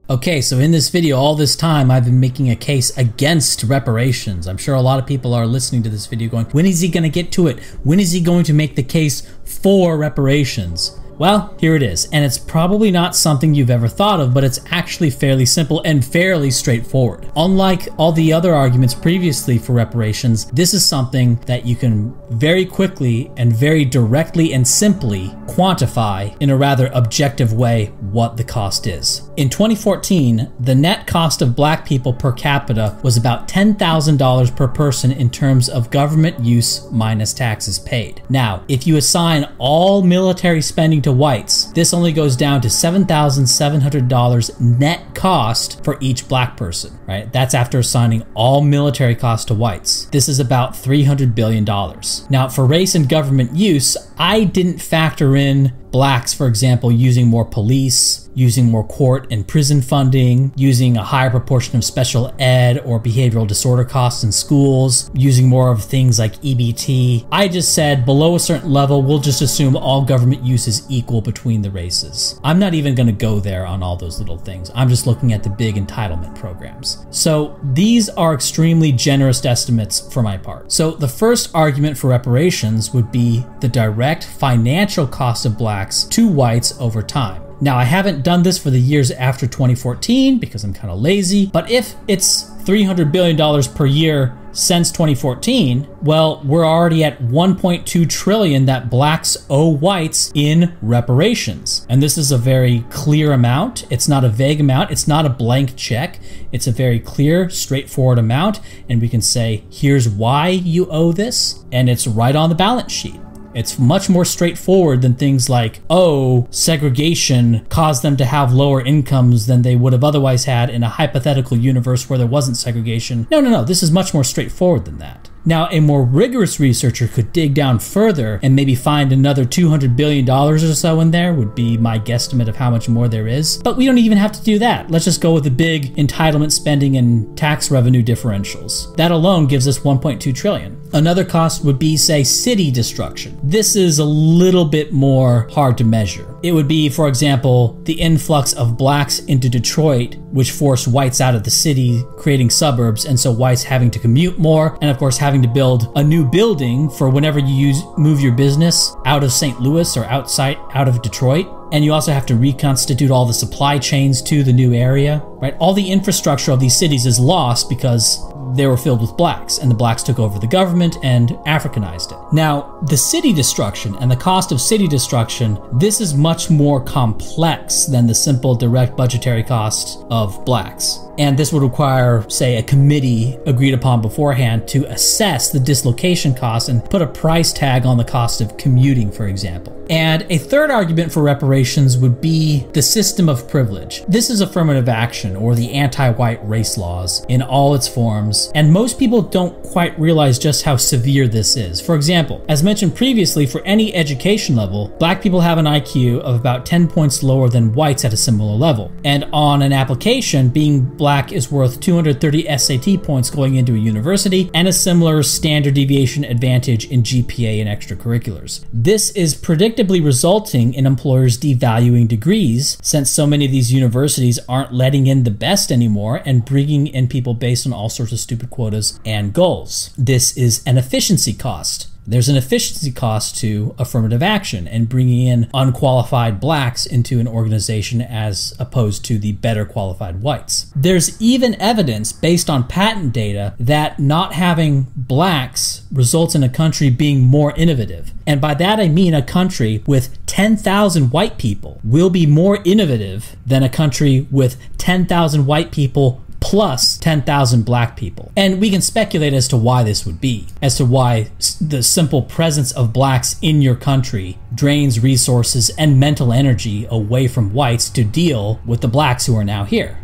Okay, so in this video, all this time, I've been making a case against reparations. I'm sure a lot of people are listening to this video going, when is he going to get to it? When is he going to make the case for reparations? Well, here it is, and it's probably not something you've ever thought of, but it's actually fairly simple and fairly straightforward. Unlike all the other arguments previously for reparations, this is something that you can very quickly and very directly and simply quantify in a rather objective way what the cost is. In 2014, the net cost of black people per capita was about $10,000 per person in terms of government use minus taxes paid. Now, if you assign all military spending to whites, this only goes down to $7,700 net cost for each black person, right? That's after assigning all military costs to whites. This is about $300 billion. Now, for race and government use, I didn't factor in blacks, for example, using more police, using more court and prison funding, using a higher proportion of special ed or behavioral disorder costs in schools, using more of things like EBT. I just said below a certain level, we'll just assume all government use is equal between the races. I'm not even going to go there on all those little things. I'm just looking at the big entitlement programs. So these are extremely generous estimates for my part. So the first argument for reparations would be the direct financial cost of blacks to whites over time. Now, I haven't done this for the years after 2014 because I'm kind of lazy, but if it's $300 billion per year since 2014, well, we're already at $1.2 trillion that blacks owe whites in reparations. And this is a very clear amount. It's not a vague amount. It's not a blank check. It's a very clear, straightforward amount. And we can say, here's why you owe this. And it's right on the balance sheet. It's much more straightforward than things like, oh, segregation caused them to have lower incomes than they would have otherwise had in a hypothetical universe where there wasn't segregation. No. This is much more straightforward than that. Now, a more rigorous researcher could dig down further and maybe find another $200 billion or so in there, would be my guesstimate of how much more there is. But we don't even have to do that. Let's just go with the big entitlement spending and tax revenue differentials. That alone gives us $1.2 trillion. Another cost would be, say, city destruction. This is a little bit more hard to measure. It would be, for example, the influx of blacks into Detroit, which forced whites out of the city, creating suburbs, and so whites having to commute more, and of course having to build a new building for whenever you move your business out of St. Louis or out of Detroit. And you also have to reconstitute all the supply chains to the new area, right? All the infrastructure of these cities is lost because they were filled with blacks, and the blacks took over the government and Africanized it. Now, the city destruction and the cost of city destruction, this is much more complex than the simple direct budgetary cost of blacks. And this would require, say, a committee agreed upon beforehand to assess the dislocation costs and put a price tag on the cost of commuting, for example. And a third argument for reparations would be the system of privilege. This is affirmative action, or the anti-white race laws in all its forms, and most people don't quite realize just how severe this is. For example, as mentioned previously, for any education level, black people have an IQ of about 10 points lower than whites at a similar level. And on an application, being black is worth 230 SAT points going into a university, and a similar standard deviation advantage in GPA and extracurriculars. This is predictably resulting in employers devaluing degrees, since so many of these universities aren't letting in the best anymore and bringing in people based on all sorts of stupid quotas and goals. This is an efficiency cost. There's an efficiency cost to affirmative action and bringing in unqualified blacks into an organization as opposed to the better qualified whites. There's even evidence based on patent data that not having blacks results in a country being more innovative. And by that I mean a country with 10,000 white people will be more innovative than a country with 10,000 white people plus 10,000 black people. And we can speculate as to why this would be, as to why the simple presence of blacks in your country drains resources and mental energy away from whites to deal with the blacks who are now here.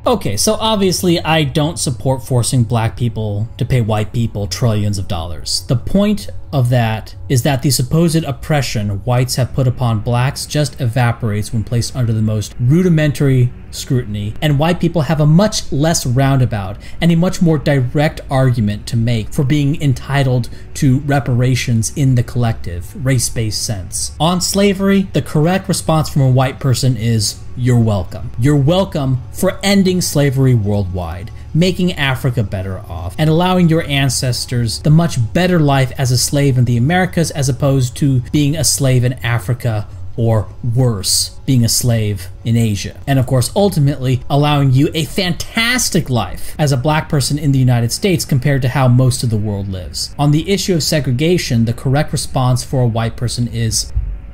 Okay, so obviously I don't support forcing black people to pay white people trillions of dollars. The point of that is that the supposed oppression whites have put upon blacks just evaporates when placed under the most rudimentary scrutiny, and white people have a much less roundabout and a much more direct argument to make for being entitled to reparations in the collective, race-based sense. On slavery, the correct response from a white person is, you're welcome. You're welcome for ending slavery worldwide, making Africa better off, and allowing your ancestors the much better life as a slave in the Americas as opposed to being a slave in Africa, or worse, being a slave in Asia. And of course, ultimately allowing you a fantastic life as a black person in the United States compared to how most of the world lives. On the issue of segregation, the correct response for a white person is,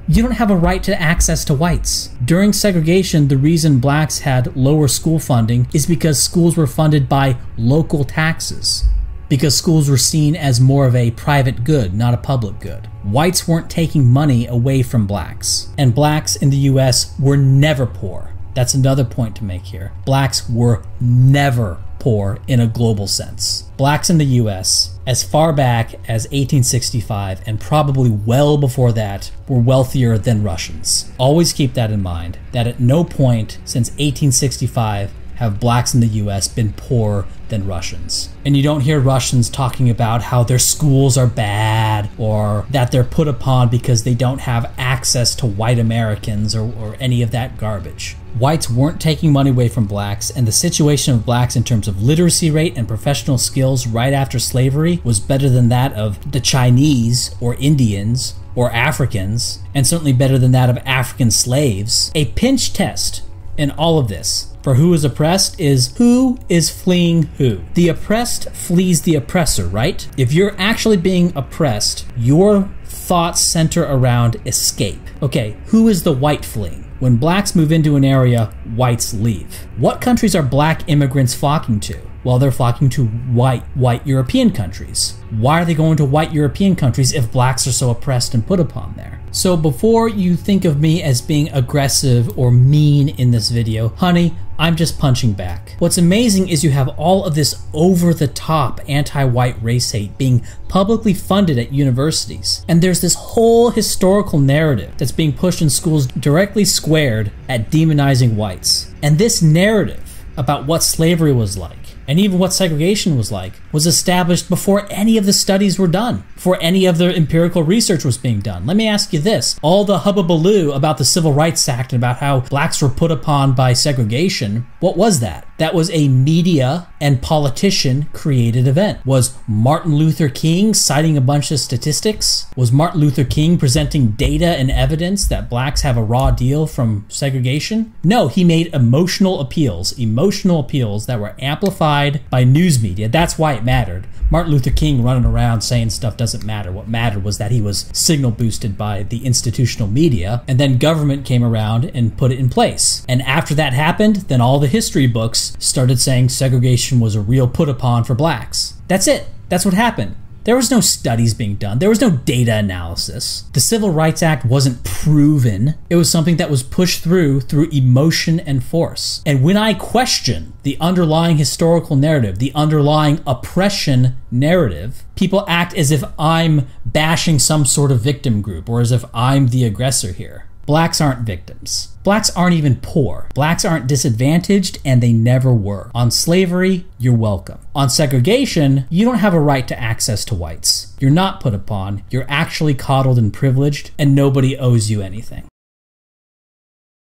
you don't have a right to access to whites. During segregation, the reason blacks had lower school funding is because schools were funded by local taxes, because schools were seen as more of a private good, not a public good. Whites weren't taking money away from blacks, and blacks in the US were never poor. That's another point to make here. Blacks were never poor in a global sense. Blacks in the US, as far back as 1865 and probably well before that, were wealthier than Russians. Always keep that in mind, that at no point since 1865 have blacks in the US been poorer than Russians. And you don't hear Russians talking about how their schools are bad or that they're put upon because they don't have access to white Americans or any of that garbage. Whites weren't taking money away from blacks, and the situation of blacks in terms of literacy rate and professional skills right after slavery was better than that of the Chinese or Indians or Africans, and certainly better than that of African slaves. A pinch test in all of this for who is oppressed is who is fleeing who. The oppressed flees the oppressor, right? If you're actually being oppressed, your thoughts center around escape. Okay, who is the white fleeing? When blacks move into an area, whites leave. What countries are black immigrants flocking to? Well, they're flocking to white European countries. Why are they going to white European countries if blacks are so oppressed and put upon there? So before you think of me as being aggressive or mean in this video, honey, I'm just punching back. What's amazing is you have all of this over-the-top anti-white race hate being publicly funded at universities. And there's this whole historical narrative that's being pushed in schools directly squared at demonizing whites. And this narrative about what slavery was like, and even what segregation was like, was established before any of the studies were done, before any of the empirical research was being done. Let me ask you this. All the hubbubaloo about the Civil Rights Act and about how blacks were put upon by segregation, what was that? That was a media and politician-created event. Was Martin Luther King citing a bunch of statistics? Was Martin Luther King presenting data and evidence that blacks have a raw deal from segregation? No, he made emotional appeals that were amplified by news media. That's why it mattered. Martin Luther King running around saying stuff doesn't matter. What mattered was that he was signal boosted by the institutional media, and then government came around and put it in place. And after that happened, then all the history books started saying segregation was a real put upon for blacks. That's it. That's what happened. There was no studies being done. There was no data analysis. The Civil Rights Act wasn't proven. It was something that was pushed through emotion and force. And when I question the underlying historical narrative, the underlying oppression narrative, people act as if I'm bashing some sort of victim group or as if I'm the aggressor here. Blacks aren't victims. Blacks aren't even poor. Blacks aren't disadvantaged, and they never were. On slavery, you're welcome. On segregation, you don't have a right to access to whites. You're not put upon. You're actually coddled and privileged, and nobody owes you anything.